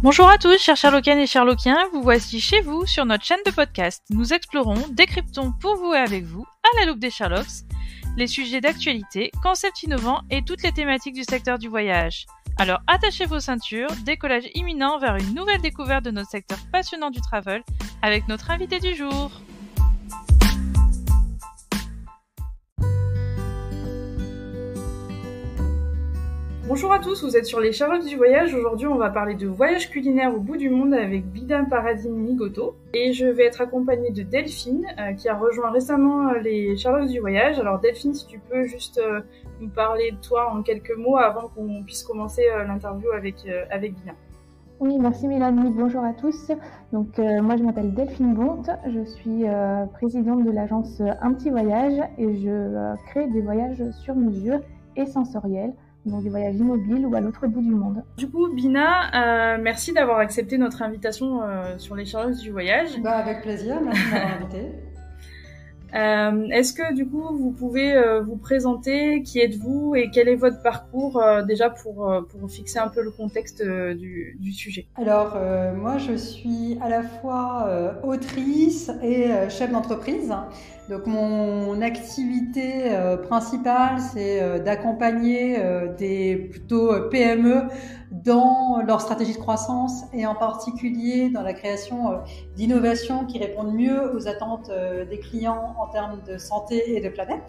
Bonjour à tous, chers Sherlockiennes et Sherlockiens, vous voici chez vous sur notre chaîne de podcast. Nous explorons, décryptons pour vous et avec vous, à la loupe des Sherlocks, les sujets d'actualité, concepts innovants et toutes les thématiques du secteur du voyage. Alors attachez vos ceintures, décollage imminent vers une nouvelle découverte de notre secteur passionnant du travel avec notre invité du jour. Bonjour à tous, vous êtes sur les Sherlocks du voyage. Aujourd'hui, on va parler de voyage culinaire au bout du monde avec Bina Paradis-Migoto. Et je vais être accompagnée de Delphine, qui a rejoint récemment les Sherlocks du voyage. Alors Delphine, si tu peux juste nous parler de toi en quelques mots avant qu'on puisse commencer l'interview avec Bina. Oui, merci Mélanie. Bonjour à tous. Donc moi je m'appelle Delphine Bonte, je suis présidente de l'agence Un Petit Voyage et je crée des voyages sur mesure et sensoriels, donc des voyages immobiles ou à l'autre bout du monde. Du coup, Bina, merci d'avoir accepté notre invitation sur les Sherlocks du voyage. Avec plaisir, merci de m'avoir invitée. Est-ce que du coup vous pouvez vous présenter, qui êtes-vous et quel est votre parcours déjà pour fixer un peu le contexte du sujet? Alors moi je suis à la fois autrice et chef d'entreprise. Donc mon activité principale c'est d'accompagner des plutôt PME dans leur stratégie de croissance et en particulier dans la création d'innovations qui répondent mieux aux attentes des clients en termes de santé et de planète.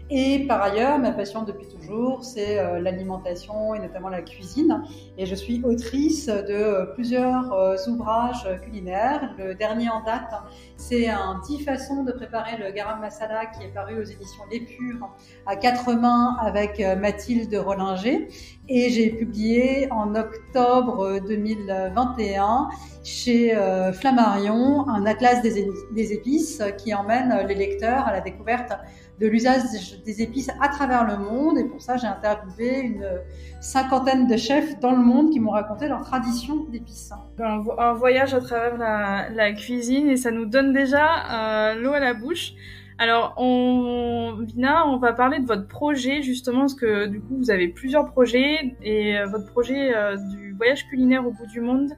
Et par ailleurs, ma passion depuis toujours, c'est l'alimentation et notamment la cuisine. Et je suis autrice de plusieurs ouvrages culinaires. Le dernier en date, c'est un 10 façons de préparer le garam masala qui est paru aux éditions Les Pures à 4 mains avec Mathilde Rollinger. Et j'ai publié en octobre 2021 chez Flammarion un atlas des épices qui emmène les lecteurs à la découverte de l'usage des épices à travers le monde. Et pour ça, j'ai interviewé une 50aine de chefs dans le monde qui m'ont raconté leur tradition d'épices. Un voyage à travers la cuisine et ça nous donne déjà l'eau à la bouche. Alors, Bina, on va parler de votre projet justement, parce que du coup, vous avez plusieurs projets et votre projet du voyage culinaire au bout du monde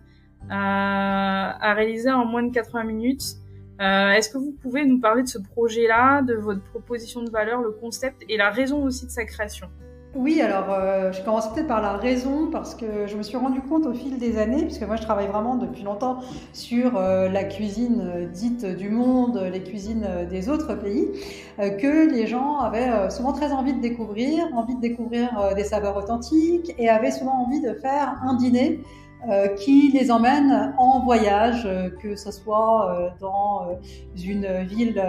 à réaliser en moins de 80 minutes. Est-ce que vous pouvez nous parler de ce projet-là, de votre proposition de valeur, le concept et la raison aussi de sa création? Oui, alors je commence peut-être par la raison parce que je me suis rendu compte au fil des années, puisque moi je travaille vraiment depuis longtemps sur la cuisine dite du monde, les cuisines des autres pays, que les gens avaient souvent très envie de découvrir des saveurs authentiques et avaient souvent envie de faire un dîner qui les emmène en voyage, que ce soit dans une ville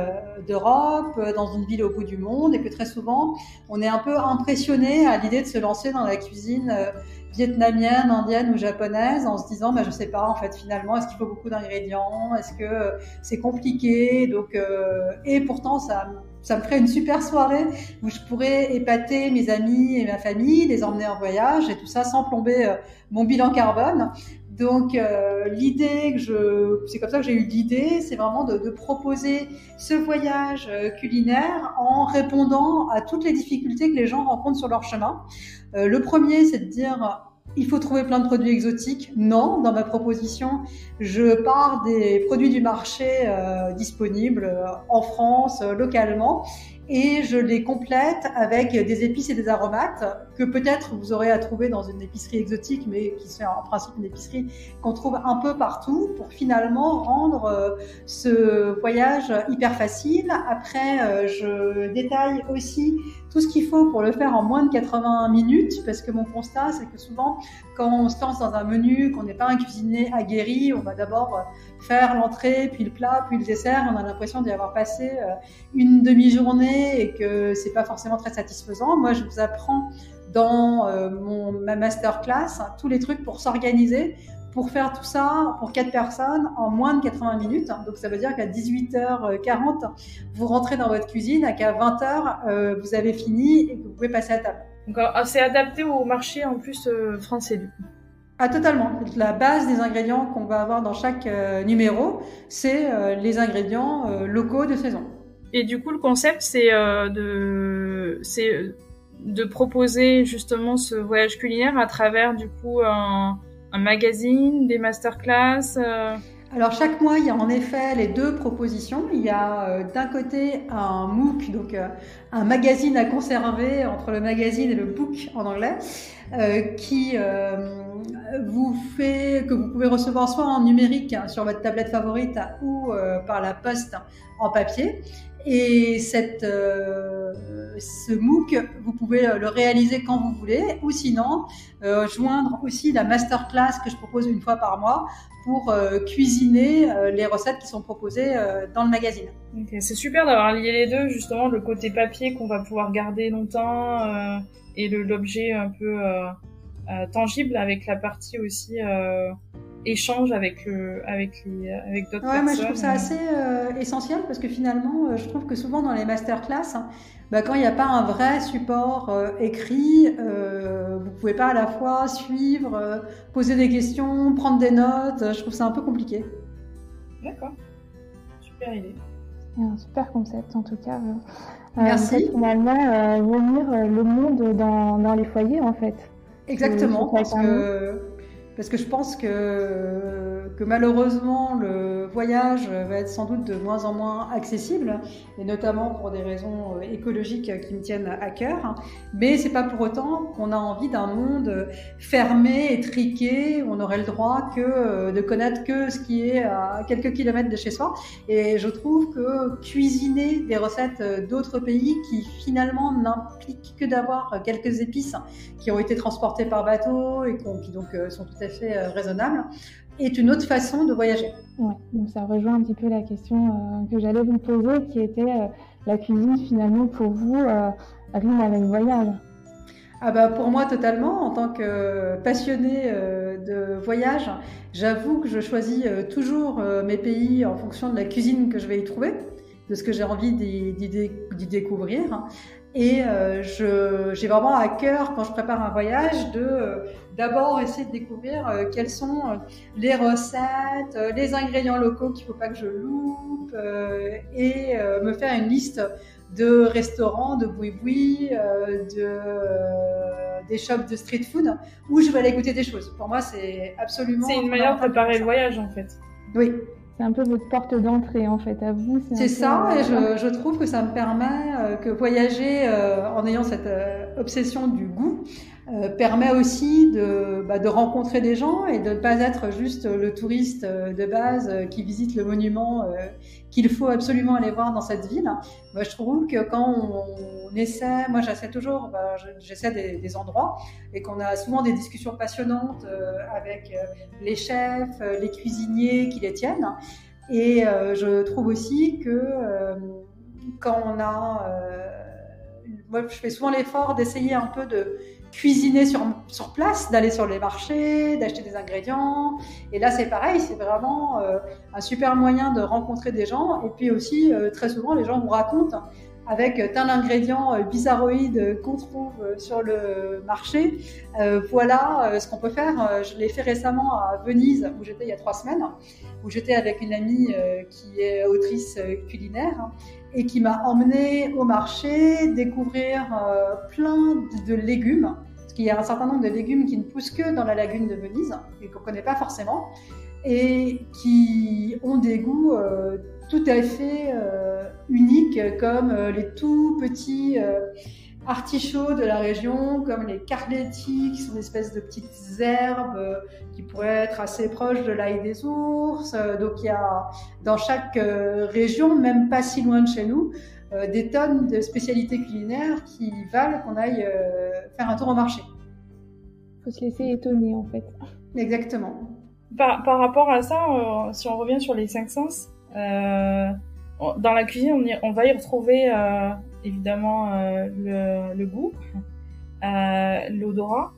d'Europe, dans une ville au bout du monde, et que très souvent on est un peu impressionné à l'idée de se lancer dans la cuisine vietnamienne, indienne ou japonaise en se disant je sais pas en fait finalement est-ce qu'il faut beaucoup d'ingrédients, est-ce que c'est compliqué, donc et pourtant ça me ferait une super soirée où je pourrais épater mes amis et ma famille, les emmener en voyage et tout ça sans plomber mon bilan carbone. Donc c'est comme ça que j'ai eu l'idée, c'est vraiment de proposer ce voyage culinaire en répondant à toutes les difficultés que les gens rencontrent sur leur chemin. Le premier, c'est de dire il faut trouver plein de produits exotiques. Non, dans ma proposition, je pars des produits du marché disponibles en France, localement, et je les complète avec des épices et des aromates que peut-être vous aurez à trouver dans une épicerie exotique, mais qui sont en principe une épicerie qu'on trouve un peu partout pour finalement rendre ce voyage hyper facile. Après, je détaille aussi tout ce qu'il faut pour le faire en moins de 80 minutes, parce que mon constat, c'est que souvent, quand on se lance dans un menu, qu'on n'est pas un cuisinier aguerri, on va d'abord faire l'entrée, puis le plat, puis le dessert, et on a l'impression d'y avoir passé une demi-journée et que c'est pas forcément très satisfaisant. Moi, je vous apprends dans ma masterclass tous les trucs pour s'organiser, pour faire tout ça pour 4 personnes en moins de 80 minutes. Donc ça veut dire qu'à 18h40, vous rentrez dans votre cuisine et qu'à 20h, vous avez fini et que vous pouvez passer à table. Donc c'est adapté au marché en plus français du coup. Ah, totalement. La base des ingrédients qu'on va avoir dans chaque numéro, c'est les ingrédients locaux de saison. Et du coup, le concept, c'est de proposer justement ce voyage culinaire à travers du coup un magazine, des masterclass Alors chaque mois, il y a en effet les deux propositions. Il y a d'un côté un MOOC, donc un magazine à conserver entre le magazine et le book en anglais, qui que vous pouvez recevoir soit en numérique sur votre tablette favorite ou par la poste en papier. Et ce MOOC, vous pouvez le réaliser quand vous voulez, ou sinon joindre aussi la masterclass que je propose une fois par mois pour cuisiner les recettes qui sont proposées dans le magazine. Okay. C'est super d'avoir lié les deux, justement, le côté papier qu'on va pouvoir garder longtemps et l'objet un peu tangible avec la partie aussi échange avec d'autres personnes. Ouais, moi je trouve ça assez essentiel parce que finalement, je trouve que souvent dans les masterclass, quand il n'y a pas un vrai support écrit, vous pouvez pas à la fois suivre, poser des questions, prendre des notes. Je trouve ça un peu compliqué. D'accord, super idée. C'est un super concept en tout cas. Merci. Finalement, venir le monde dans les foyers en fait. Exactement, parce que je pense que malheureusement le voyage va être sans doute de moins en moins accessible, et notamment pour des raisons écologiques qui me tiennent à cœur. Mais c'est pas pour autant qu'on a envie d'un monde fermé, étriqué, où on aurait le droit de connaître que ce qui est à quelques kilomètres de chez soi. Et je trouve que cuisiner des recettes d'autres pays qui finalement n'impliquent que d'avoir quelques épices qui ont été transportées par bateau et qui donc sont tout à fait raisonnables, est une autre façon de voyager. Ouais, donc ça rejoint un petit peu la question que j'allais vous poser, qui était la cuisine finalement pour vous rime avec voyage. Pour moi totalement, en tant que passionnée de voyage, j'avoue que je choisis toujours mes pays en fonction de la cuisine que je vais y trouver, de ce que j'ai envie d'y découvrir. Et j'ai vraiment à cœur, quand je prépare un voyage, d'abord essayer de découvrir quelles sont les recettes, les ingrédients locaux qu'il ne faut pas que je loupe, et me faire une liste de restaurants, de boui-boui, des shops de street food où je vais aller goûter des choses. Pour moi, c'est absolument... C'est une manière de préparer le voyage, en fait. Oui. C'est un peu votre porte d'entrée, en fait, à vous. C'est ça, et je trouve que ça me permet que voyager en ayant cette obsession du goût permet aussi de rencontrer des gens et de ne pas être juste le touriste de base qui visite le monument qu'il faut absolument aller voir dans cette ville. Moi, je trouve que quand on essaie, moi j'essaie toujours, j'essaie des endroits, et qu'on a souvent des discussions passionnantes avec les chefs, les cuisiniers qui les tiennent. Et je trouve aussi que quand on a... moi, je fais souvent l'effort d'essayer un peu de cuisiner sur place, d'aller sur les marchés, d'acheter des ingrédients. Et là, c'est pareil, c'est vraiment un super moyen de rencontrer des gens. Et puis aussi, très souvent, les gens vous racontent avec tel ingrédient bizarroïde qu'on trouve sur le marché. Voilà ce qu'on peut faire. Je l'ai fait récemment à Venise, où j'étais il y a 3 semaines, où j'étais avec une amie qui est autrice culinaire et qui m'a emmenée au marché découvrir plein de légumes, parce qu'il y a un certain nombre de légumes qui ne poussent que dans la lagune de Venise et qu'on ne connaît pas forcément, et qui ont des goûts tout à fait uniques, comme les tout petits artichauts de la région, comme les carletti, qui sont des espèces de petites herbes qui pourraient être assez proches de l'ail des ours. Donc il y a dans chaque région, même pas si loin de chez nous, des tonnes de spécialités culinaires qui valent qu'on aille faire un tour au marché. Il faut se laisser étonner en fait. Exactement. Par rapport à ça, si on revient sur les 5 sens, dans la cuisine, on va y retrouver évidemment le goût, l'odorat,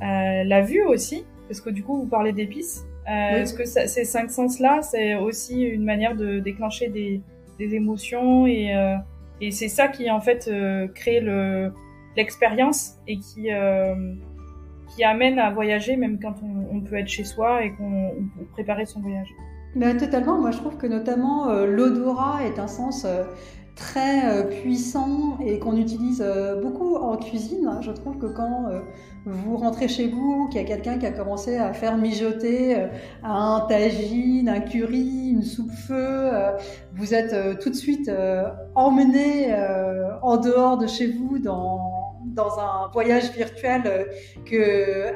la vue aussi, parce que du coup vous parlez d'épices. Oui. Est-ce que ces 5 sens-là, c'est aussi une manière de déclencher des émotions, et c'est ça qui en fait crée l'expérience et qui amène à voyager même quand on peut être chez soi et qu'on peut préparer son voyage. Totalement, moi je trouve que notamment l'odorat est un sens très puissant et qu'on utilise beaucoup en cuisine. Je trouve que quand vous rentrez chez vous, qu'il y a quelqu'un qui a commencé à faire mijoter un tagine, un curry, une soupe-feu, vous êtes tout de suite emmené en dehors de chez vous dans un voyage virtuel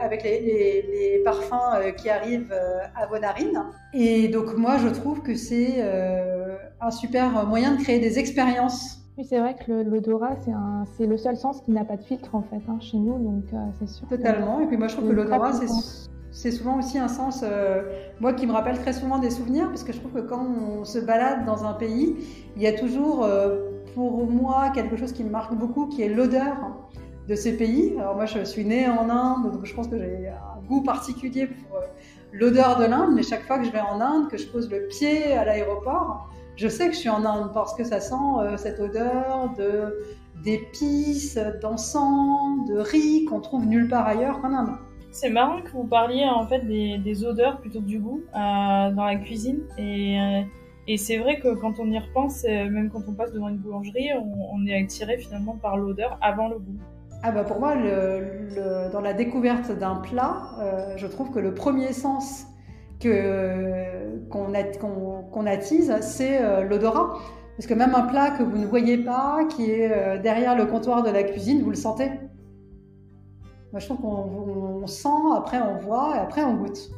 avec les parfums qui arrivent à vos narines. Et donc moi, je trouve que c'est un super moyen de créer des expériences. Oui, c'est vrai que l'odorat, c'est le seul sens qui n'a pas de filtre en fait chez nous, donc c'est sûr. Totalement. Et puis moi, je trouve que l'odorat, c'est souvent aussi un sens, moi, qui me rappelle très souvent des souvenirs, parce que je trouve que quand on se balade dans un pays, il y a toujours, pour moi, quelque chose qui me marque beaucoup, qui est l'odeur de ces pays. Alors moi, je suis née en Inde, donc je pense que j'ai un goût particulier pour l'odeur de l'Inde, mais chaque fois que je vais en Inde, que je pose le pied à l'aéroport, je sais que je suis en Inde parce que ça sent cette odeur d'épices, d'encens, de riz qu'on trouve nulle part ailleurs qu'en Inde. C'est marrant que vous parliez en fait des odeurs plutôt que du goût dans la cuisine et c'est vrai que quand on y repense, même quand on passe devant une boulangerie, on est attiré finalement par l'odeur avant le goût. Ah bah pour moi, dans la découverte d'un plat, je trouve que le premier sens qu'on attise, c'est l'odorat. Parce que même un plat que vous ne voyez pas, qui est derrière le comptoir de la cuisine, vous le sentez. Moi, je trouve qu'on sent, après on voit et après on goûte.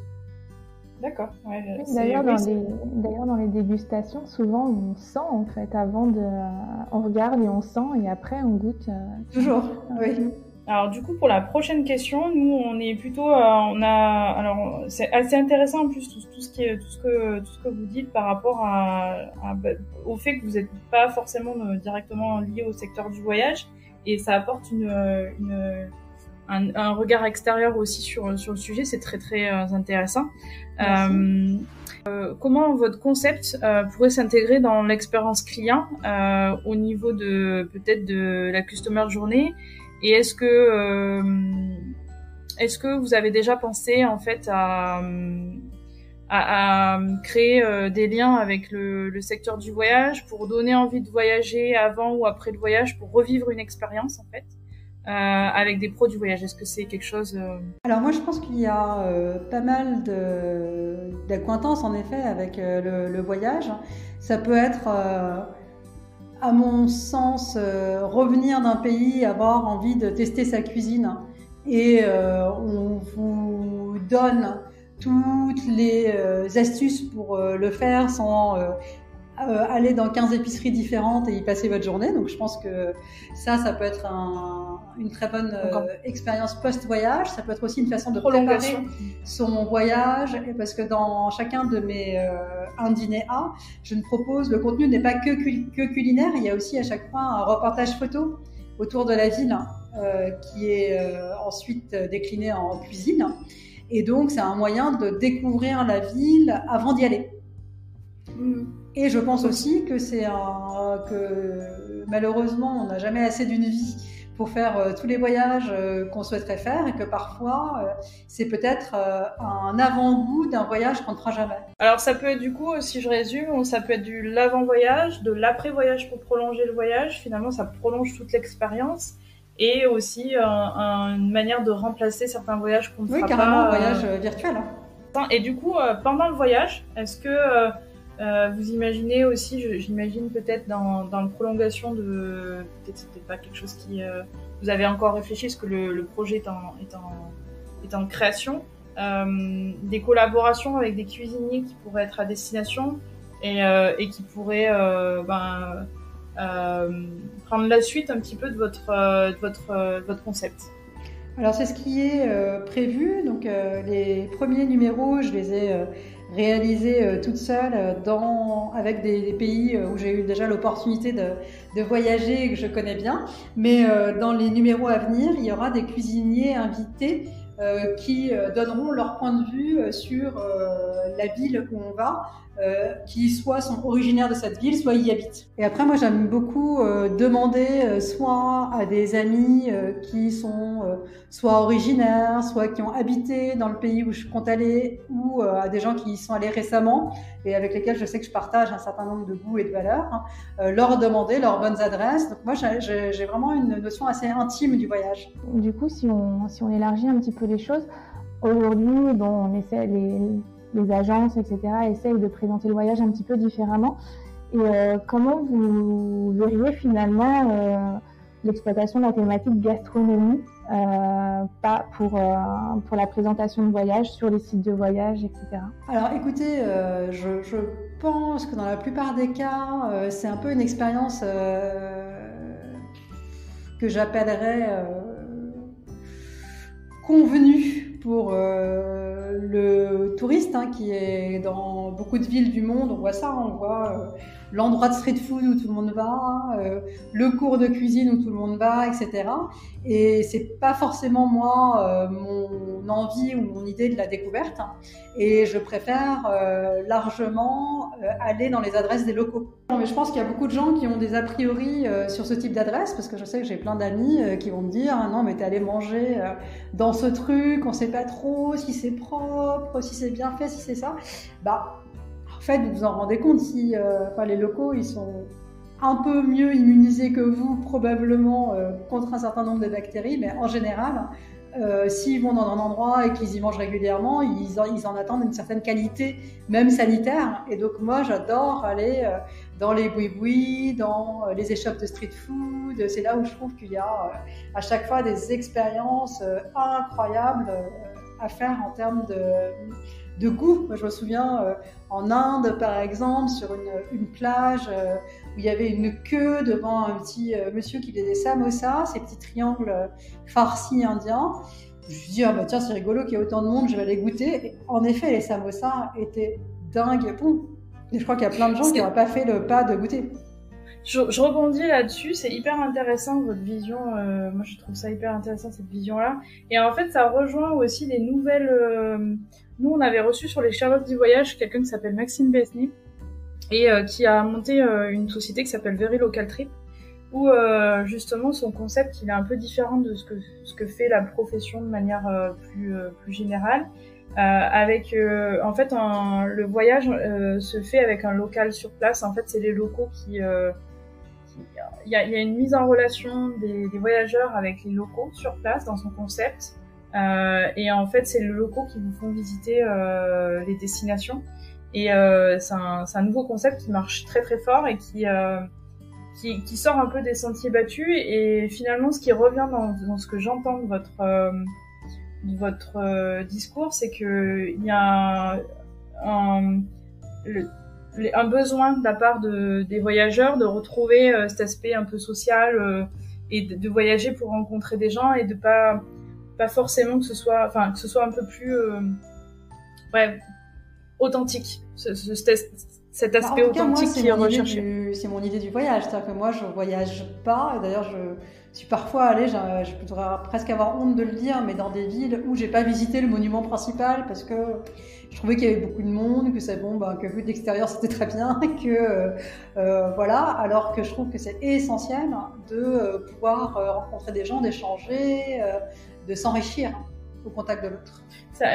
D'accord. Ouais, d'ailleurs, dans les dégustations, souvent on sent en fait, on regarde et on sent et après on goûte. Toujours, oui. Alors du coup, pour la prochaine question, nous on est plutôt, alors c'est assez intéressant en plus tout ce que vous dites par rapport au fait que vous n'êtes pas forcément directement lié au secteur du voyage et ça apporte un regard extérieur aussi sur le sujet, c'est très très intéressant. Comment votre concept pourrait s'intégrer dans l'expérience client au niveau peut-être de la customer journey? Et est-ce que vous avez déjà pensé en fait à créer des liens avec le secteur du voyage pour donner envie de voyager avant ou après le voyage, pour revivre une expérience en fait avec des pros du voyage? Est-ce que c'est quelque chose Alors moi je pense qu'il y a pas mal d'acquaintances en effet avec le voyage. Ça peut être à mon sens, revenir d'un pays, avoir envie de tester sa cuisine et on vous donne toutes les astuces pour le faire sans aller dans 15 épiceries différentes et y passer votre journée. Donc je pense que ça peut être une très bonne expérience post-voyage. Ça peut être aussi une façon de préparer son voyage, parce que dans chacun de mes un dîner A, je ne propose, le contenu n'est pas que culinaire, il y a aussi à chaque fois un reportage photo autour de la ville qui est ensuite décliné en cuisine. Et donc c'est un moyen de découvrir la ville avant d'y aller. Et je pense aussi que que malheureusement on n'a jamais assez d'une vie pour faire tous les voyages qu'on souhaiterait faire, et que parfois c'est peut-être un avant-goût d'un voyage qu'on ne fera jamais. Alors ça peut être, du coup, si je résume, ça peut être de l'avant-voyage, de l'après-voyage pour prolonger le voyage. Finalement ça prolonge toute l'expérience, et aussi une manière de remplacer certains voyages qu'on ne fera pas. Oui, carrément, un voyage virtuel. Et du coup, pendant le voyage, est-ce que vous imaginez aussi, j'imagine peut-être dans la prolongation de, peut-être c'est peut-être pas quelque chose qui vous avez encore réfléchi, parce que le projet est en création, des collaborations avec des cuisiniers qui pourraient être à destination et qui pourraient prendre la suite un petit peu de votre concept. Alors c'est ce qui est prévu. Donc les premiers numéros, je les ai réalisés toute seule avec des pays où j'ai eu déjà l'opportunité de voyager et que je connais bien. Mais dans les numéros à venir, il y aura des cuisiniers invités qui donneront leur point de vue sur la ville où on va, qui soit sont originaires de cette ville, soit y habitent. Et après, moi, j'aime beaucoup demander soit à des amis qui sont soit originaires, soit qui ont habité dans le pays où je compte aller, ou à des gens qui y sont allés récemment et avec lesquels je sais que je partage un certain nombre de goûts et de valeurs, leur demander leurs bonnes adresses. Donc moi, j'ai vraiment une notion assez intime du voyage. Du coup, si on élargit un petit peu les choses, aujourd'hui, bon, on essaie les agences, etc., essayent de présenter le voyage un petit peu différemment. Et comment vous verriez finalement l'exploitation de la thématique gastronomie pas pour la présentation de voyage sur les sites de voyage, etc. Alors écoutez, je pense que dans la plupart des cas, c'est un peu une expérience que j'appellerais convenue pour le touriste qui est dans beaucoup de villes du monde. On voit ça, on voit l'endroit de street food où tout le monde va, le cours de cuisine où tout le monde va, etc. Et c'est pas forcément moi mon envie ou mon idée de la découverte. Et je préfère largement aller dans les adresses des locaux. Mais je pense qu'il y a beaucoup de gens qui ont des a priori sur ce type d'adresse, parce que je sais que j'ai plein d'amis qui vont me dire « Non, mais t'es allé manger dans ce truc, on sait pas trop si c'est propre, si c'est bien fait, si c'est ça. » En fait, vous vous en rendez compte, si les locaux, ils sont un peu mieux immunisés que vous, probablement, contre un certain nombre de bactéries, mais en général, s'ils vont dans un endroit et qu'ils y mangent régulièrement, ils en attendent une certaine qualité, même sanitaire. Et donc moi, j'adore aller dans les boui-boui, dans les échoppes de street food. C'est là où je trouve qu'il y a à chaque fois des expériences incroyables à faire en termes de goût. Moi, je me souviens en Inde, par exemple, sur une plage où il y avait une queue devant un petit monsieur qui faisait des samosas, ces petits triangles farcis indiens. Je me suis dit, tiens, c'est rigolo qu'il y ait autant de monde, je vais les goûter. Et en effet, les samosas étaient dingues bons. Et je crois qu'il y a plein de gens qui n'auraient pas fait le pas de goûter. Je rebondis là-dessus, c'est hyper intéressant votre vision, moi je trouve ça hyper intéressant cette vision-là. Et en fait, ça rejoint aussi les nouvelles... Nous, on avait reçu sur les Charlottes du voyage quelqu'un qui s'appelle Maxime Besny et qui a monté une société qui s'appelle Very Local Trip, où justement son concept il est un peu différent de ce que fait la profession de manière plus générale. Avec en fait le voyage se fait avec un local sur place. En fait, c'est les locaux qui il y a une mise en relation des voyageurs avec les locaux sur place dans son concept. Et en fait, c'est les locaux qui vous font visiter les destinations. Et c'est un nouveau concept qui marche très très fort et qui sort un peu des sentiers battus. Et finalement, ce qui revient dans ce que j'entends de votre discours, c'est que il y a un besoin de la part des voyageurs de retrouver cet aspect un peu social et de voyager pour rencontrer des gens et de pas forcément que ce soit un peu plus authentique, cet aspect authentique qui est recherché. C'est mon idée du voyage, c'est-à-dire que moi je voyage pas, et d'ailleurs je suis parfois allée, je pourrais presque avoir honte de le dire, mais dans des villes où j'ai pas visité le monument principal parce que je trouvais qu'il y avait beaucoup de monde, que c'est que vu de l'extérieur c'était très bien, que voilà, alors que je trouve que c'est essentiel de pouvoir rencontrer des gens, d'échanger, de s'enrichir au contact de l'autre.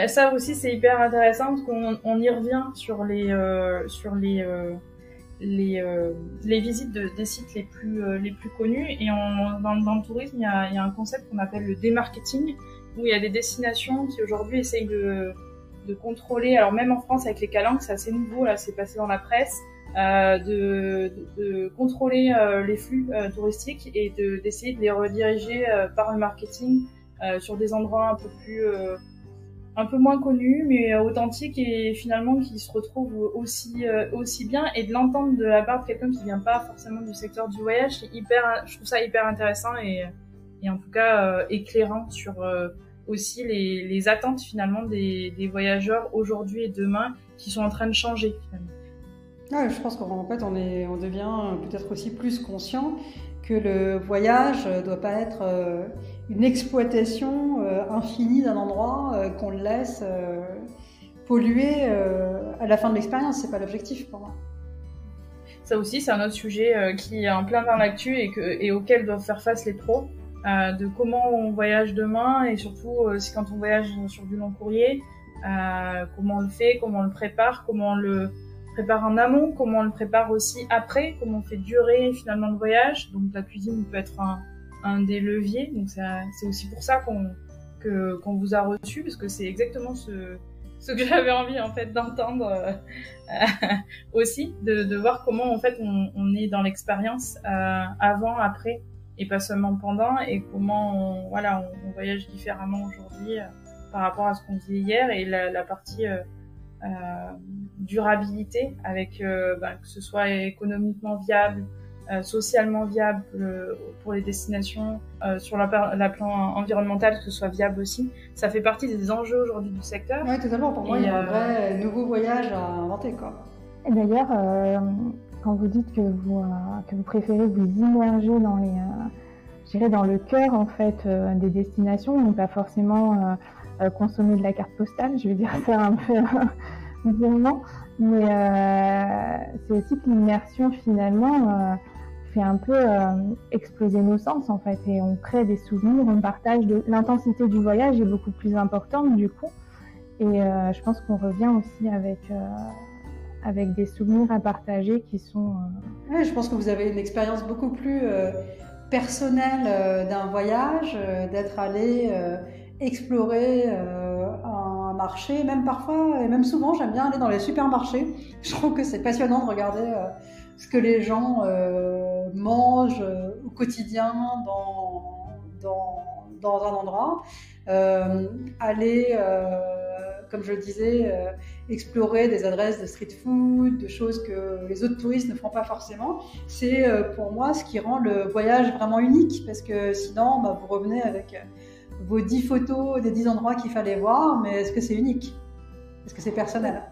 Ça aussi c'est hyper intéressant parce qu'on y revient sur les visites des sites les plus connus, et dans le tourisme il y a un concept qu'on appelle le démarketing, où il y a des destinations qui aujourd'hui essayent de contrôler, alors même en France avec les calanques c'est assez nouveau, là c'est passé dans la presse, de contrôler les flux touristiques et d'essayer de les rediriger par le marketing sur des endroits un peu moins connus mais authentiques, et finalement qui se retrouvent aussi bien, et de l'entendre de la part de quelqu'un qui vient pas forcément du secteur du voyage, je trouve ça hyper intéressant et en tout cas éclairant sur aussi les attentes finalement des voyageurs aujourd'hui et demain qui sont en train de changer finalement. Ouais, je pense qu'en fait on devient peut-être aussi plus conscient que le voyage doit pas être une exploitation infinie d'un endroit, qu'on le laisse polluer à la fin de l'expérience. C'est pas l'objectif pour moi. Ça aussi, c'est un autre sujet qui est en plein dans l'actu et auquel doivent faire face les pros, de comment on voyage demain et surtout si quand on voyage sur du long courrier, comment on le fait, comment on le prépare, comment on le prépare en amont, comment on le prépare aussi après, comment on fait durer finalement le voyage. Donc la cuisine peut être un des leviers. Donc c'est aussi pour ça qu'on vous a reçu, parce que c'est exactement ce que j'avais envie en fait d'entendre aussi, de voir comment en fait on est dans l'expérience avant, après et pas seulement pendant, et comment on voyage différemment aujourd'hui par rapport à ce qu'on faisait hier, et la partie durabilité avec que ce soit économiquement viable, socialement viable pour les destinations, sur la plan environnemental, que ce soit viable aussi. Ça fait partie des enjeux aujourd'hui du secteur. Oui, totalement. Pour moi, il y a un vrai nouveau voyage à inventer, quoi. Et d'ailleurs, quand vous dites que vous préférez vous immerger dans je dirais dans le cœur en fait des destinations, donc pas forcément consommer de la carte postale, je veux dire ça un peu bizarrement, mais c'est aussi que l'immersion finalement fait un peu exploser nos sens en fait, et on crée des souvenirs, on partage l'intensité du voyage est beaucoup plus importante du coup, et je pense qu'on revient aussi avec des souvenirs à partager qui sont... Ouais, je pense que vous avez une expérience beaucoup plus personnelle d'un voyage, d'être allé explorer un marché, même parfois, et même souvent, j'aime bien aller dans les supermarchés. Je trouve que c'est passionnant de regarder ce que les gens mangent au quotidien dans un endroit. Aller, comme je le disais, explorer des adresses de street food, de choses que les autres touristes ne font pas forcément. C'est pour moi ce qui rend le voyage vraiment unique, parce que sinon vous revenez avec vos 10 photos des 10 endroits qu'il fallait voir, mais est-ce que c'est unique? Est-ce que c'est personnel?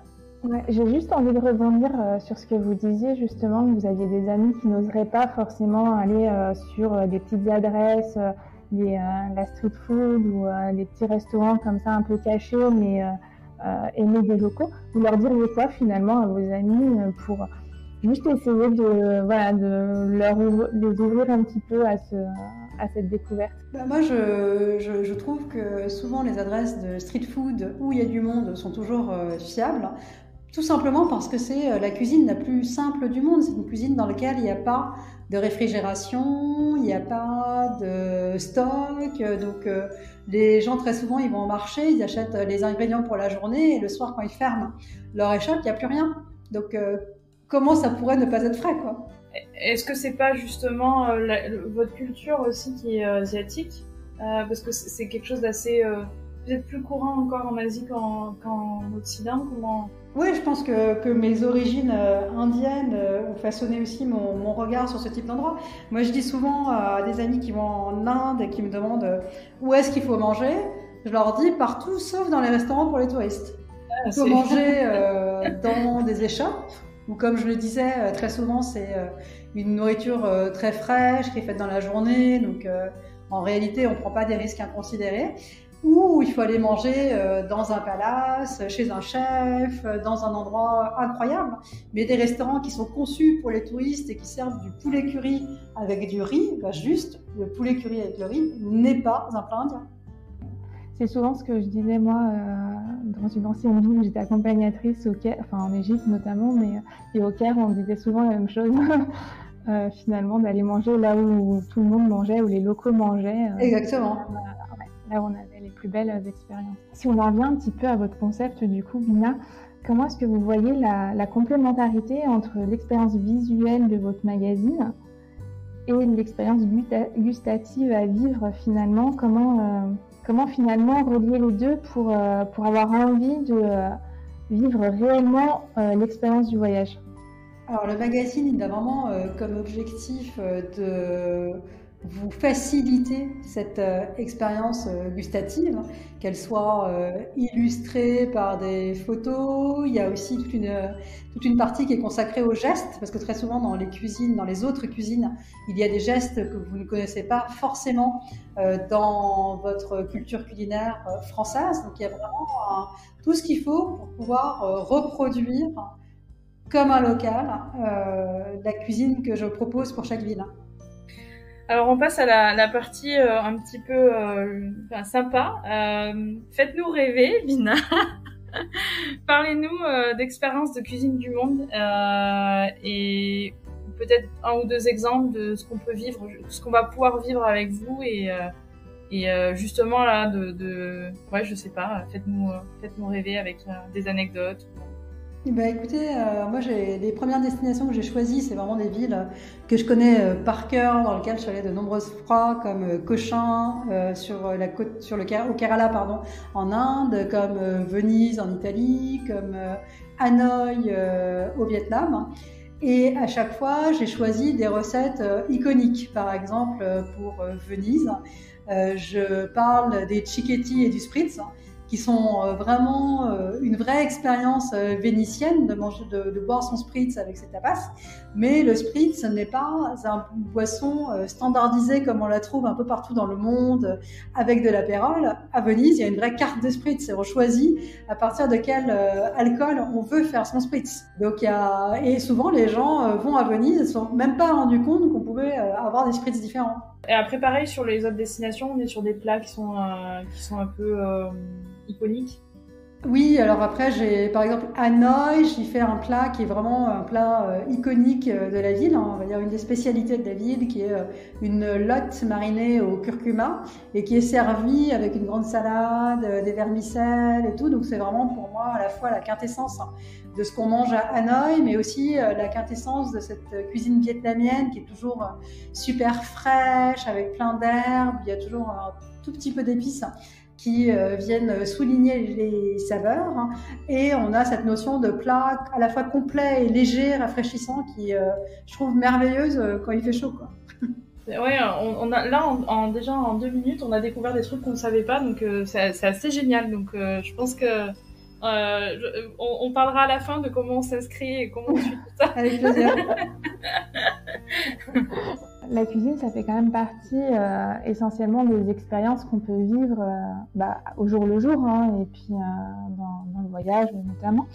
Ouais, j'ai juste envie de rebondir sur ce que vous disiez justement, que vous aviez des amis qui n'oseraient pas forcément aller sur des petites adresses, la street food ou des petits restaurants comme ça un peu cachés, mais aimer des locaux. Vous leur diriez quoi finalement à vos amis pour juste essayer de les ouvrir un petit peu à cette découverte? Moi, je trouve que souvent les adresses de street food où il y a du monde sont toujours fiables, tout simplement parce que c'est la cuisine la plus simple du monde. C'est une cuisine dans laquelle il n'y a pas de réfrigération, il n'y a pas de stock, donc les gens très souvent ils vont au marché, ils achètent les ingrédients pour la journée, et le soir quand ils ferment leur échoppe, il n'y a plus rien. Donc comment ça pourrait ne pas être frais, quoi? Est-ce que c'est pas justement votre culture aussi qui est asiatique, parce que c'est quelque chose d'assez peut-être plus courant encore en Asie qu'en Occident? Oui, je pense que mes origines indiennes ont façonné aussi mon regard sur ce type d'endroit. Moi, je dis souvent à des amis qui vont en Inde et qui me demandent où est-ce qu'il faut manger, je leur dis partout sauf dans les restaurants pour les touristes. Il faut manger dans des échoppes, ou comme je le disais, très souvent c'est une nourriture très fraîche qui est faite dans la journée, donc en réalité on ne prend pas des risques inconsidérés. Ou il faut aller manger dans un palace, chez un chef, dans un endroit incroyable. Mais des restaurants qui sont conçus pour les touristes et qui servent du poulet curry avec du riz, juste le poulet curry avec le riz n'est pas un plat indien. C'est souvent ce que je disais moi dans une ancienne vie où j'étais accompagnatrice au Caire, enfin en Égypte notamment, mais et au Caire on disait souvent la même chose. Finalement d'aller manger là où tout le monde mangeait, où les locaux mangeaient. Exactement. Là où on avait les plus belles expériences. Si on en revient un petit peu à votre concept du coup, Bina, comment est-ce que vous voyez la complémentarité entre l'expérience visuelle de votre magazine et l'expérience gustative à vivre finalement? Comment finalement relier les deux pour avoir envie de vivre réellement l'expérience du voyage? Alors le magazine, il a vraiment comme objectif vous faciliter cette expérience gustative, qu'elle soit illustrée par des photos. Il y a aussi toute une partie qui est consacrée aux gestes, parce que très souvent dans les cuisines, dans les autres cuisines, il y a des gestes que vous ne connaissez pas forcément dans votre culture culinaire française. Donc il y a vraiment tout ce qu'il faut pour pouvoir reproduire comme un local la cuisine que je propose pour chaque ville. Alors on passe à la partie un petit peu sympa. Faites-nous rêver, Vina. Parlez-nous d'expériences de cuisine du monde et peut-être un ou deux exemples de ce qu'on peut vivre, ce qu'on va pouvoir vivre avec vous et justement là ouais, je sais pas, faites-nous rêver avec des anecdotes. Ben écoutez, moi les premières destinations que j'ai choisies, c'est vraiment des villes que je connais par cœur, dans lesquelles je suis allée de nombreuses fois, comme Cochin sur la côte, au Kerala, pardon, en Inde, comme Venise en Italie, comme Hanoï au Vietnam. Et à chaque fois, j'ai choisi des recettes iconiques. Par exemple, pour Venise, je parle des cicchetti et du spritz, qui sont vraiment une vraie expérience vénitienne de boire son spritz avec ses tapas. Mais le spritz n'est pas un boisson standardisée comme on la trouve un peu partout dans le monde avec de l'apérole. À Venise, il y a une vraie carte de spritz et on choisit à partir de quel alcool on veut faire son spritz. Donc et souvent les gens vont à Venise et ne se sont même pas rendus compte qu'on pouvait avoir des spritz différents. Et après, pareil, sur les autres destinations, on est sur des plats qui sont un peu iconiques. Oui, alors après, par exemple Hanoï, j'y fais un plat qui est vraiment un plat iconique de la ville, hein, on va dire une des spécialités de la ville, qui est une lotte marinée au curcuma et qui est servie avec une grande salade, des vermicelles et tout. Donc c'est vraiment pour moi à la fois la quintessence de ce qu'on mange à Hanoï, mais aussi la quintessence de cette cuisine vietnamienne qui est toujours super fraîche, avec plein d'herbes. Il y a toujours un tout petit peu d'épices qui viennent souligner les saveurs, hein. Et on a cette notion de plat à la fois complet et léger, rafraîchissant, qui je trouve merveilleuse quand il fait chaud, quoi. Ouais, on a là déjà en 2 minutes, on a découvert des trucs qu'on ne savait pas, donc c'est assez génial. Donc je pense que on parlera à la fin de comment on s'inscrit et comment on suit tout ça. Avec plaisir. La cuisine, ça fait quand même partie essentiellement des expériences qu'on peut vivre au jour le jour, hein, et puis dans le voyage notamment.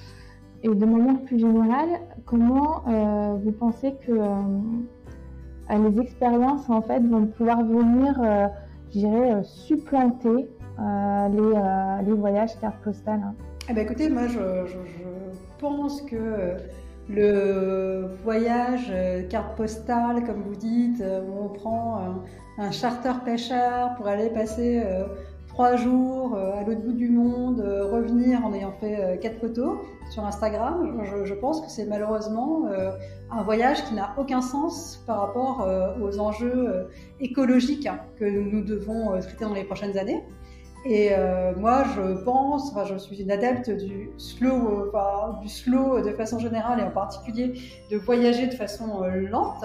Et de manière plus générale, comment vous pensez que les expériences en fait vont pouvoir venir, je dirais, supplanter les voyages carte postale, hein? Eh ben écoutez, moi je pense que le voyage carte postale, comme vous dites, où on prend un charter pêcheur pour aller passer 3 jours à l'autre bout du monde, revenir en ayant fait 4 photos sur Instagram, je pense que c'est malheureusement un voyage qui n'a aucun sens par rapport aux enjeux écologiques que nous devons traiter dans les prochaines années. Et moi, je suis une adepte du slow de façon générale et en particulier de voyager de façon lente,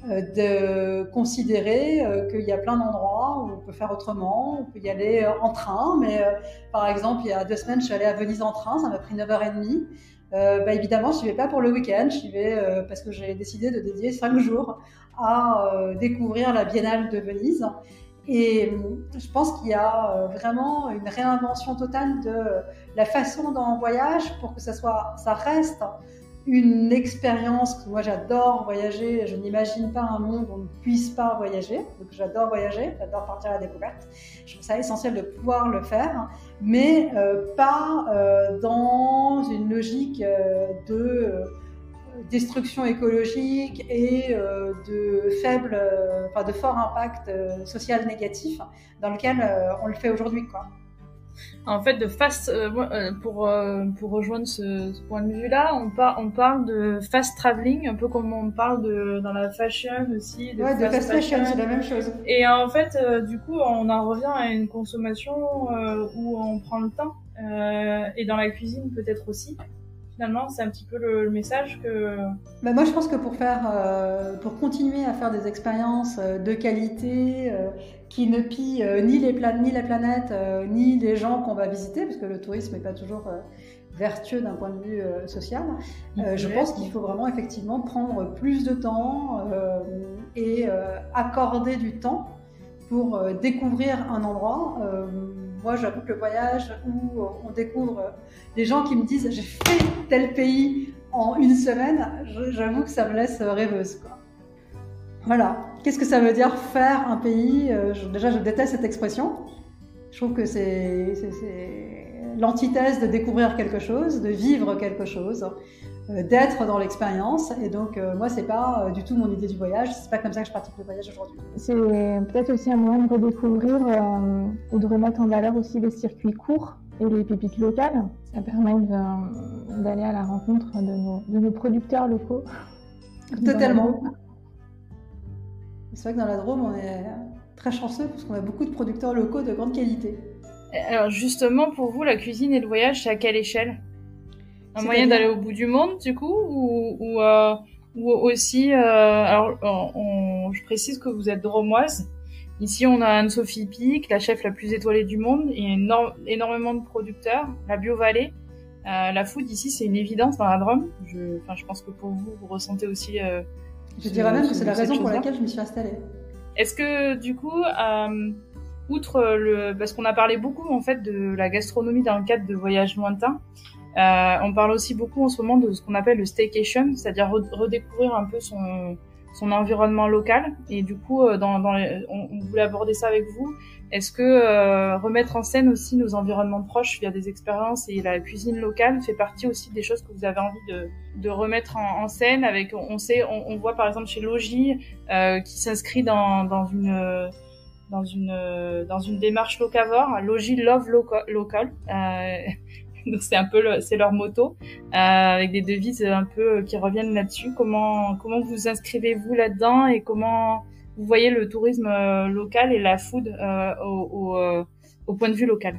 de considérer qu'il y a plein d'endroits où on peut faire autrement, on peut y aller en train. Mais par exemple, il y a 2 semaines, je suis allée à Venise en train, ça m'a pris 9h30. Évidemment, je n'y vais pas pour le week-end, j'y vais parce que j'ai décidé de dédier 5 jours à découvrir la Biennale de Venise. Et je pense qu'il y a vraiment une réinvention totale de la façon dont on voyage pour que ça reste une expérience. Moi, j'adore voyager. Je n'imagine pas un monde où on ne puisse pas voyager. Donc, j'adore voyager, j'adore partir à la découverte. Je trouve ça essentiel de pouvoir le faire, mais pas dans une logique de destruction écologique et de fort impact social négatif dans lequel on le fait aujourd'hui, quoi. En fait, pour rejoindre ce point de vue-là, on parle de fast traveling, un peu comme on parle dans la fashion aussi. De fast fashion, c'est la même chose. Et en fait, du coup, on en revient à une consommation où on prend le temps, et dans la cuisine peut-être aussi. Finalement, c'est un petit peu le message que... Moi, je pense que pour continuer à faire des expériences de qualité qui ne pillent ni la planète, ni les gens qu'on va visiter, parce que le tourisme n'est pas toujours vertueux d'un point de vue social, je pense qu'il faut vraiment effectivement prendre plus de temps et accorder du temps pour découvrir un endroit. Moi, j'avoue que le voyage où on découvre des gens qui me disent « j'ai fait tel pays en une semaine », j'avoue que ça me laisse rêveuse, quoi. Voilà. Qu'est-ce que ça veut dire faire un pays? Déjà, je déteste cette expression. Je trouve que c'est l'antithèse de découvrir quelque chose, de vivre quelque chose, d'être dans l'expérience. Et donc, moi, c'est pas du tout mon idée du voyage. C'est pas comme ça que je pratique le voyage aujourd'hui. C'est peut-être aussi un moyen de redécouvrir ou de remettre en valeur aussi les circuits courts et les pépites locales. Ça permet d'aller à la rencontre de nos producteurs locaux. Totalement. C'est vrai que dans la Drôme, on est très chanceux parce qu'on a beaucoup de producteurs locaux de grande qualité. Alors justement, pour vous, la cuisine et le voyage, c'est à quelle échelle? Un moyen d'aller au bout du monde, du coup, ou aussi... je précise que vous êtes dromoise. Ici, on a Anne-Sophie Pic, la chef la plus étoilée du monde, et énormément de producteurs. La Bio-Vallée, la food ici, c'est une évidence dans la Drôme. Je pense que pour vous, vous ressentez aussi... je dirais même que c'est la raison pour laquelle je me suis installée. Est-ce que, du coup... outre parce qu'on a parlé beaucoup en fait de la gastronomie dans le cadre de voyages lointains, on parle aussi beaucoup en ce moment de ce qu'on appelle le staycation, c'est-à-dire redécouvrir un peu son environnement local. Et du coup, on voulait aborder ça avec vous. Est-ce que remettre en scène aussi nos environnements proches via des expériences et la cuisine locale fait partie aussi des choses que vous avez envie de remettre en scène avec, on voit par exemple chez Logis qui s'inscrit dans une démarche locavore, Logis Love Local. Donc c'est leur motto, avec des devises un peu qui reviennent là-dessus. Comment vous inscrivez-vous là-dedans et comment vous voyez le tourisme local et la food au point de vue local?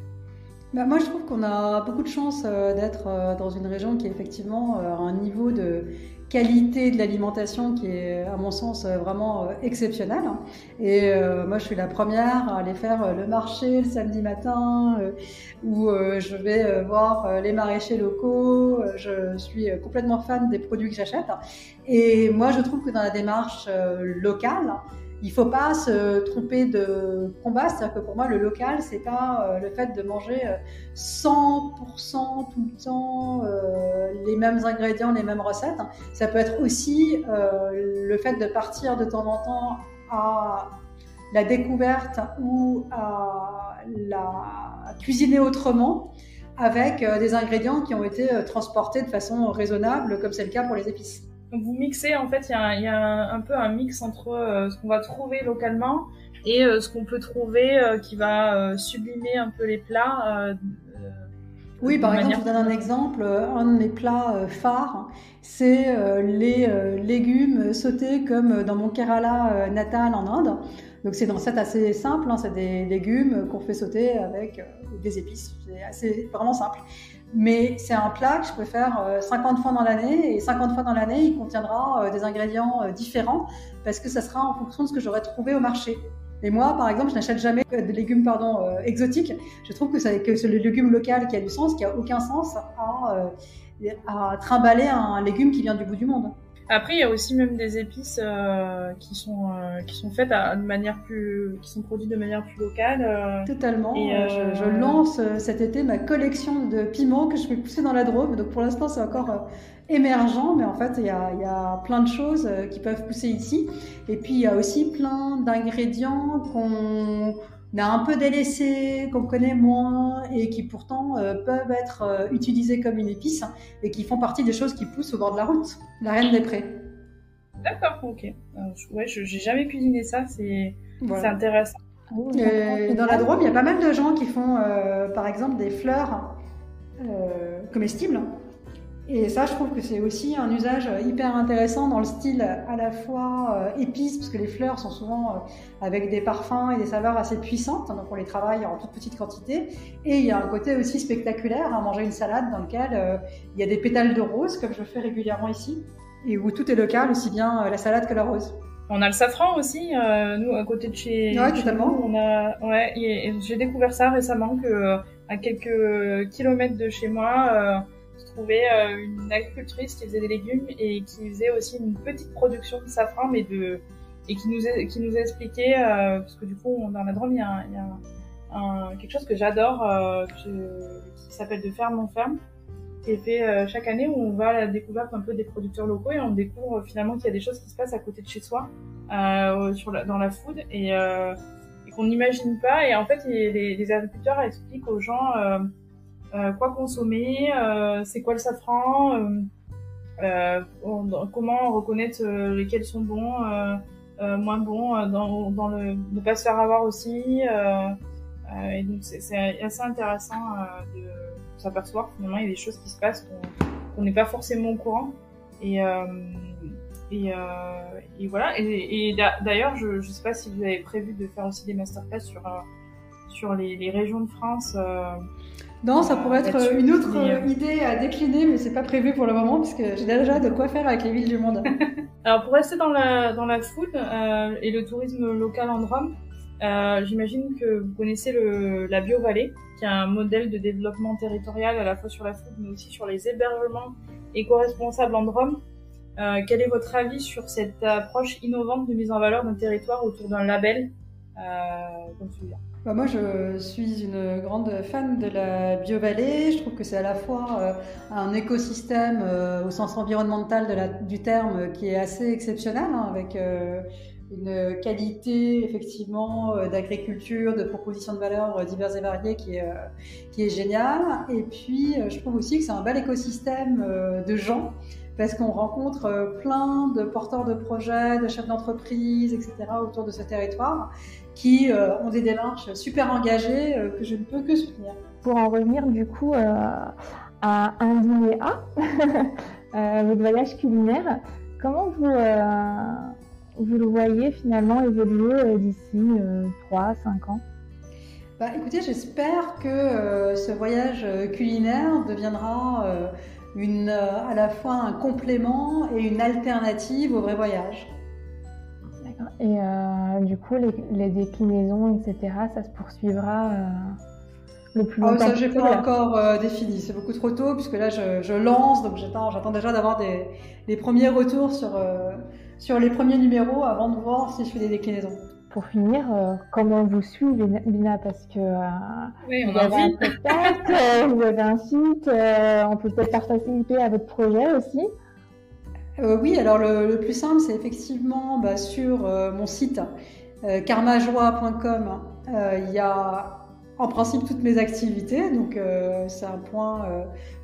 Moi, je trouve qu'on a beaucoup de chance d'être dans une région qui est effectivement à un niveau de qualité de l'alimentation qui est, à mon sens, vraiment exceptionnel. Et moi, je suis la première à aller faire le marché le samedi matin, où je vais voir les maraîchers locaux. Je suis complètement fan des produits que j'achète. Et moi, je trouve que dans la démarche locale, il faut pas se tromper de combat, c'est-à-dire que pour moi, le local, c'est pas le fait de manger 100% tout le temps les mêmes ingrédients, les mêmes recettes. Ça peut être aussi le fait de partir de temps en temps à la découverte ou à la cuisiner autrement avec des ingrédients qui ont été transportés de façon raisonnable, comme c'est le cas pour les épices. Donc vous mixez, en fait, il y a un peu un mix entre ce qu'on va trouver localement et ce qu'on peut trouver qui va sublimer un peu les plats. Oui, par exemple, je vous donne un exemple. Un de mes plats phares, c'est les légumes sautés comme dans mon Kerala natal en Inde. Donc c'est une recette assez simple, c'est des légumes qu'on fait sauter avec des épices. C'est vraiment simple. Mais c'est un plat que je peux faire 50 fois dans l'année, et 50 fois dans l'année, il contiendra des ingrédients différents parce que ça sera en fonction de ce que j'aurai trouvé au marché. Et moi, par exemple, je n'achète jamais de légumes exotiques. Je trouve que c'est le légume local qui a du sens, qui a aucun sens à trimballer un légume qui vient du bout du monde. Après, il y a aussi même des épices qui sont faites qui sont produites de manière plus locale. Totalement. Et je lance cet été ma collection de piments que je vais pousser dans la Drôme. Donc pour l'instant, c'est encore émergent, mais en fait, il y a plein de choses qui peuvent pousser ici. Et puis, il y a aussi plein d'ingrédients qu'on a un peu délaissés, qu'on connaît moins et qui pourtant peuvent être utilisés comme une épice et qui font partie des choses qui poussent au bord de la route. La Reine des Prés. D'accord, ok. Ouais, j'ai jamais cuisiné ça, c'est intéressant. Dans la Drôme, il y a pas mal de gens qui font, par exemple, des fleurs comestibles. Et ça, je trouve que c'est aussi un usage hyper intéressant dans le style à la fois épice, parce que les fleurs sont souvent avec des parfums et des saveurs assez puissantes, donc on les travaille en toute petite quantité. Et il y a un côté aussi spectaculaire à manger une salade dans lequel il y a des pétales de rose, comme je fais régulièrement ici, et où tout est local, aussi bien la salade que la rose. On a le safran aussi, nous à côté de chez. Ouais, totalement. Nous, j'ai découvert ça récemment que à quelques kilomètres de chez moi, je trouvais une agricultrice qui faisait des légumes et qui faisait aussi une petite production de safran, et qui nous a expliqué parce que du coup dans la Drôme il y a quelque chose que j'adore qui s'appelle de ferme en ferme, qui est fait chaque année, où on va à la découverte un peu des producteurs locaux et on découvre finalement qu'il y a des choses qui se passent à côté de chez soi dans la food et qu'on n'imagine pas. Et en fait, les agriculteurs expliquent aux gens quoi consommer, c'est quoi le safran, comment reconnaître lesquels sont bons, moins bons, dans le ne pas se faire avoir aussi. Et donc c'est assez intéressant de s'apercevoir que finalement il y a des choses qui se passent qu'on n'est pas forcément au courant. Et voilà. Et d'ailleurs, je sais pas si vous avez prévu de faire aussi des masterclass sur les régions de France. Non, ça pourrait être une autre idée à décliner, mais c'est pas prévu pour le moment, parce que j'ai déjà de quoi faire avec les villes du monde. Alors pour rester dans la food et le tourisme local en Drôme, j'imagine que vous connaissez la BioVallée, qui est un modèle de développement territorial à la fois sur la food, mais aussi sur les hébergements éco-responsables en Drôme. Quel est votre avis sur cette approche innovante de mise en valeur d'un territoire autour d'un label comme celui-là? Moi, je suis une grande fan de la BioVallée. Je trouve que c'est à la fois un écosystème au sens environnemental du terme qui est assez exceptionnel, hein, avec une qualité effectivement d'agriculture, de propositions de valeurs diverses et variées qui est géniale. Et puis, je trouve aussi que c'est un bel écosystème de gens, parce qu'on rencontre plein de porteurs de projets, de chefs d'entreprise, etc. autour de ce territoire, qui ont des démarches super engagées que je ne peux que soutenir. Pour en revenir du coup à un dîner votre voyage culinaire, comment vous le voyez finalement évoluer d'ici 3-5 ans? Écoutez, j'espère que ce voyage culinaire deviendra à la fois un complément et une alternative au vrai voyage. D'accord. Et du coup, les déclinaisons, etc., ça se poursuivra le plus longtemps ça, possible? j'ai pas encore défini. C'est beaucoup trop tôt, puisque là, je lance, donc j'attends déjà d'avoir les premiers retours sur les premiers numéros avant de voir si je fais des déclinaisons. Pour finir, comment vous suivez, Bina, parce que vous avez un podcast, vous avez un site, on peut peut-être participer à votre projet aussi. Oui, alors le plus simple, c'est effectivement sur mon site karmajoie.com. Il y a en principe toutes mes activités, donc c'est un point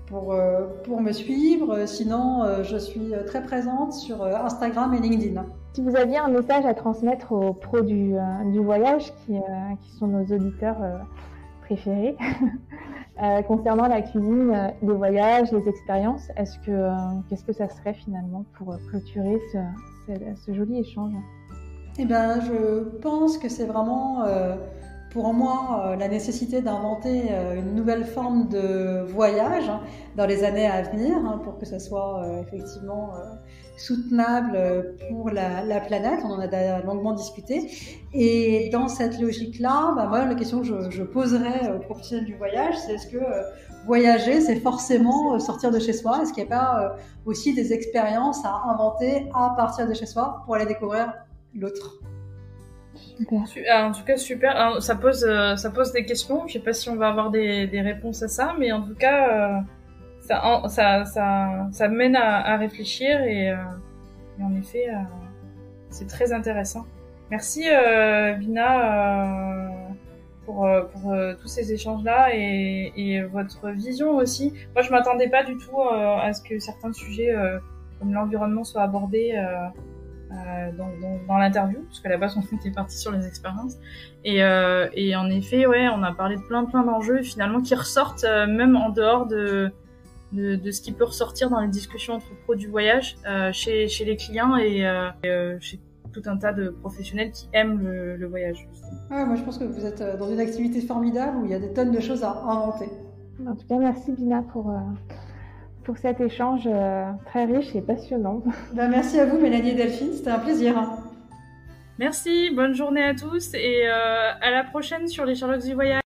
pour me suivre. Sinon, je suis très présente sur Instagram et LinkedIn. Si vous aviez un message à transmettre aux pros du voyage, qui sont nos auditeurs préférés, concernant la cuisine, les voyages, les expériences, qu'est-ce que ça serait finalement pour clôturer ce joli échange? Je pense que c'est vraiment pour moi la nécessité d'inventer une nouvelle forme de voyage dans les années à venir, pour que ça soit effectivement soutenable pour la planète. On en a longuement discuté. Et dans cette logique-là, moi, la question que je poserais aux professionnels du voyage, c'est est-ce que voyager, c'est forcément sortir de chez soi? Est-ce qu'il n'y a pas aussi des expériences à inventer à partir de chez soi pour aller découvrir l'autre? Super. En tout cas, super. Alors, ça pose des questions. Je sais pas si on va avoir des réponses à ça, mais en tout cas, ça mène à réfléchir et en effet, c'est très intéressant. Merci Bina pour tous ces échanges-là et votre vision aussi. Moi, je m'attendais pas du tout à ce que certains sujets comme l'environnement soient abordés dans l'interview, parce qu'à la base on était parti sur les expériences et en effet on a parlé de plein d'enjeux finalement qui ressortent même en dehors de de ce qui peut ressortir dans les discussions entre pros du voyage chez les clients et chez tout un tas de professionnels qui aiment le voyage. Ouais, moi je pense que vous êtes dans une activité formidable où il y a des tonnes de choses à inventer. En tout cas, merci Bina pour cet échange très riche et passionnant. Merci à vous Mélanie et Delphine, c'était un plaisir. Merci, bonne journée à tous et à la prochaine sur les Sherlocks du voyage.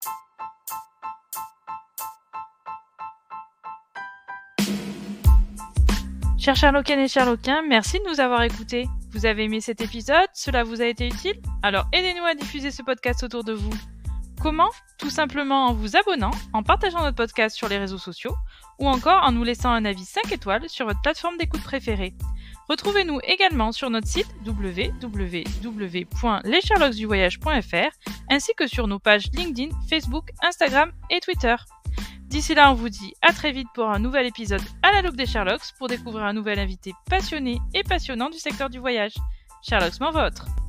Chers Sherlockiennes et Sherlockiens, merci de nous avoir écoutés. Vous avez aimé cet épisode? Cela vous a été utile? Alors aidez-nous à diffuser ce podcast autour de vous. Comment? Tout simplement en vous abonnant, en partageant notre podcast sur les réseaux sociaux ou encore en nous laissant un avis 5 étoiles sur votre plateforme d'écoute préférée. Retrouvez-nous également sur notre site www.lessherlocksduvoyage.fr ainsi que sur nos pages LinkedIn, Facebook, Instagram et Twitter. D'ici là, on vous dit à très vite pour un nouvel épisode à la loupe des Sherlocks pour découvrir un nouvel invité passionné et passionnant du secteur du voyage. Sherlocks m'en votre!